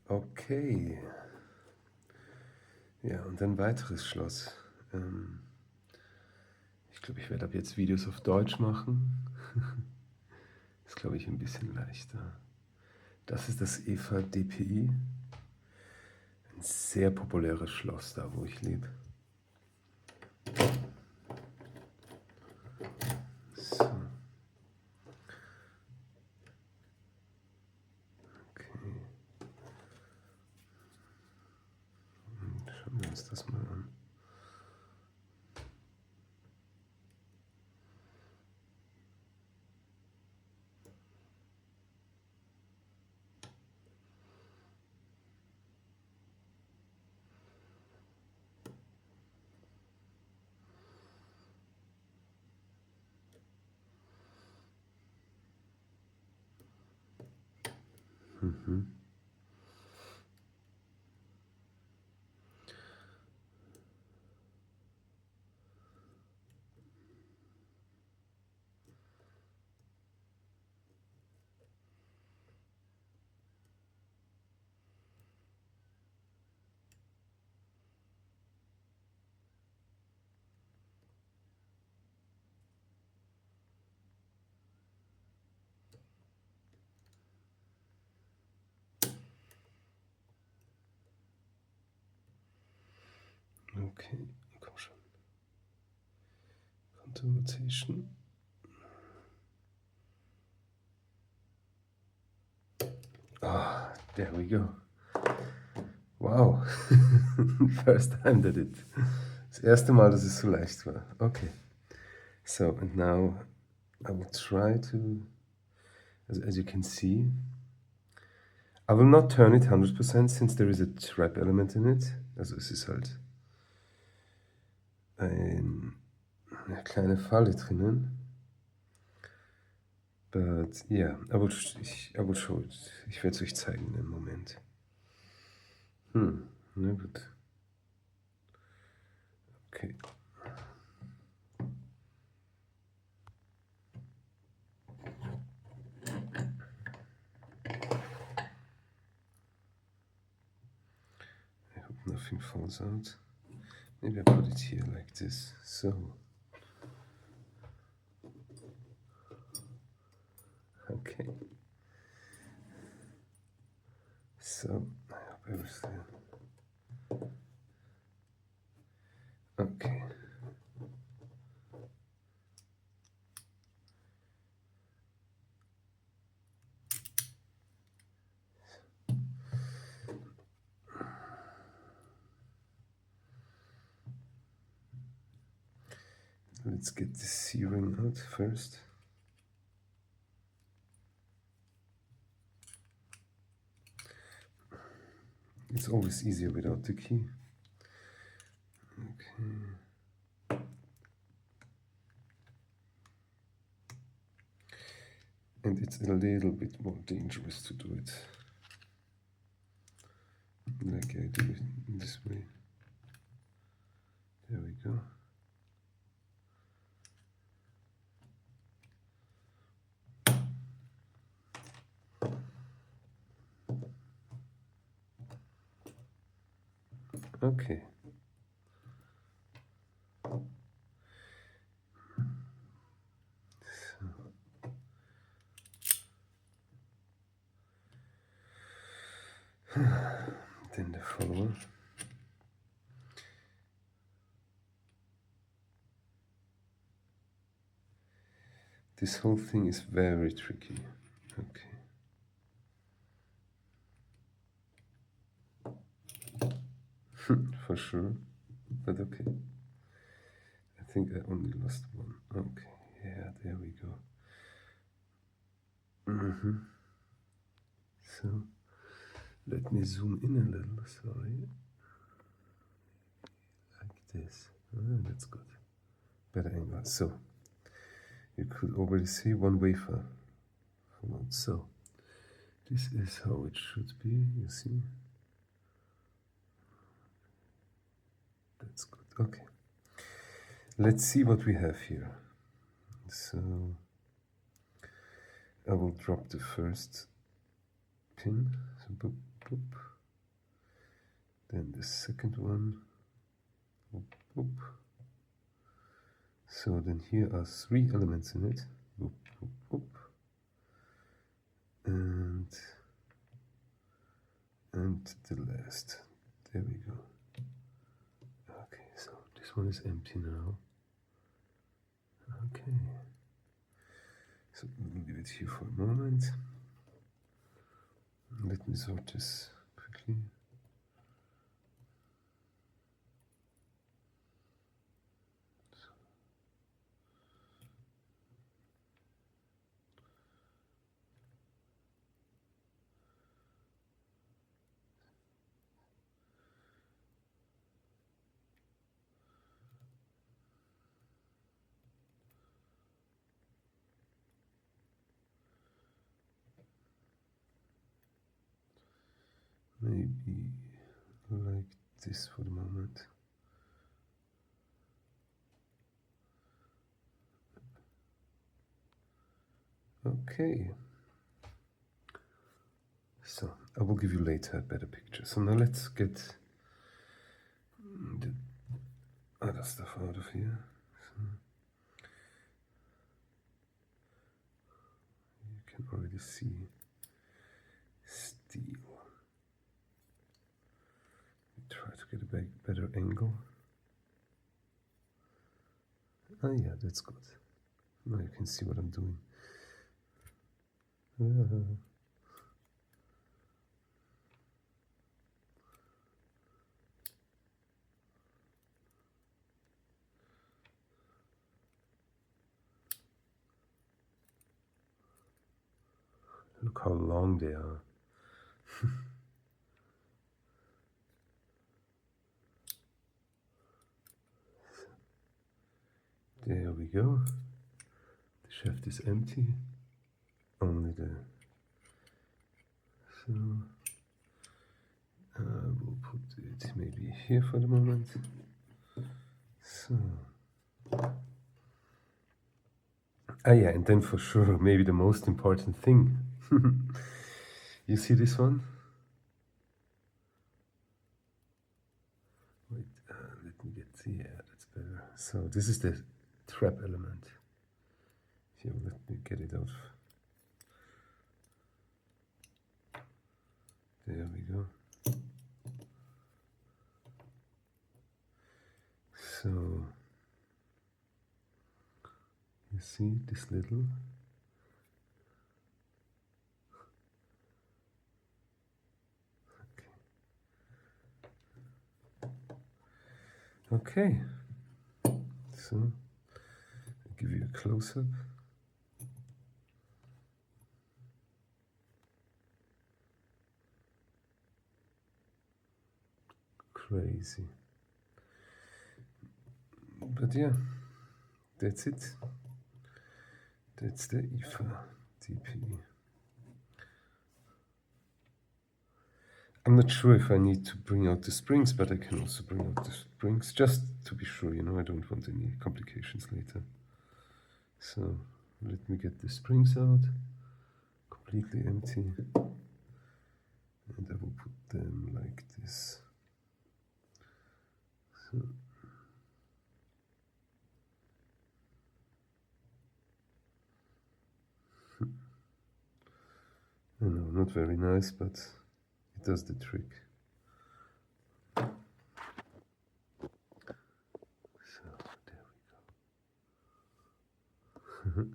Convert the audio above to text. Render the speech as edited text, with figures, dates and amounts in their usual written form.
Okay. Ja, und ein weiteres Schloss. Ich glaube, ich werde ab jetzt Videos auf Deutsch machen. Ist, glaube ich, ein bisschen leichter. Das ist das EVVA DPI. Ein sehr populäres Schloss, da wo ich lebe. So. Okay. Schauen wir uns das mal an. Mhm. Okay, komm schon. Contour Rotation. Ah, there we go. Wow. First time that it. Das erste Mal, dass es so leicht war. Okay. So, and now I will try to, as you can see, I will not turn it 100% since there is a trap element in it. Also es ist halt eine kleine Falle drinnen. But yeah, I will show it. Ich werde es euch zeigen in einem Moment. Na gut. Okay. I hope nothing falls out. Maybe I put it here like this. So. Okay. So, I hope everything. Okay. Let's get the C-ring out first. It's always easier without the key. Okay. And it's a little bit more dangerous to do it like I do it in this way. There we go. Okay. So. Then the follower. This whole thing is very tricky. Okay. For sure, but okay. I think I only lost one. Okay, yeah, there we go. So, let me zoom in a little, sorry. Like this. That's good. Better angle. So, you could already see one wafer. So, this is how it should be, you see? That's good. Okay. Let's see what we have here. So, I will drop the first pin. So, boop, boop. Then the second one. Whoop, whoop. So then here are 3 elements in it. Whoop, whoop, whoop. And the last. There we go. Okay, so this one is empty now. Okay. So we'll leave it here for a moment. Let me sort this quickly. Maybe like this for the moment. Okay. So I will give you later a better picture. So now let's get the other stuff out of here. So you can already see steel. Try to get a better angle. Ah, yeah, that's good. Now you can see what I'm doing. Look how long they are. There we go. The shaft is empty. Only the... So we'll put it maybe here for the moment. So... Ah yeah, and then for sure, maybe the most important thing. You see this one? Wait, let me get, yeah, that's better. So this is the trap element. Here, let me get it out. There we go. So you see this little. Okay. So I'll give you a close-up. Crazy. But yeah, that's it. That's the EVVA DPI. I'm not sure if I need to bring out the springs, but I can also bring out the springs just to be sure, you know, I don't want any complications later. So let me get the springs out, completely empty, and I will put them like this. So I know, not very nice, but it does the trick. So there we go.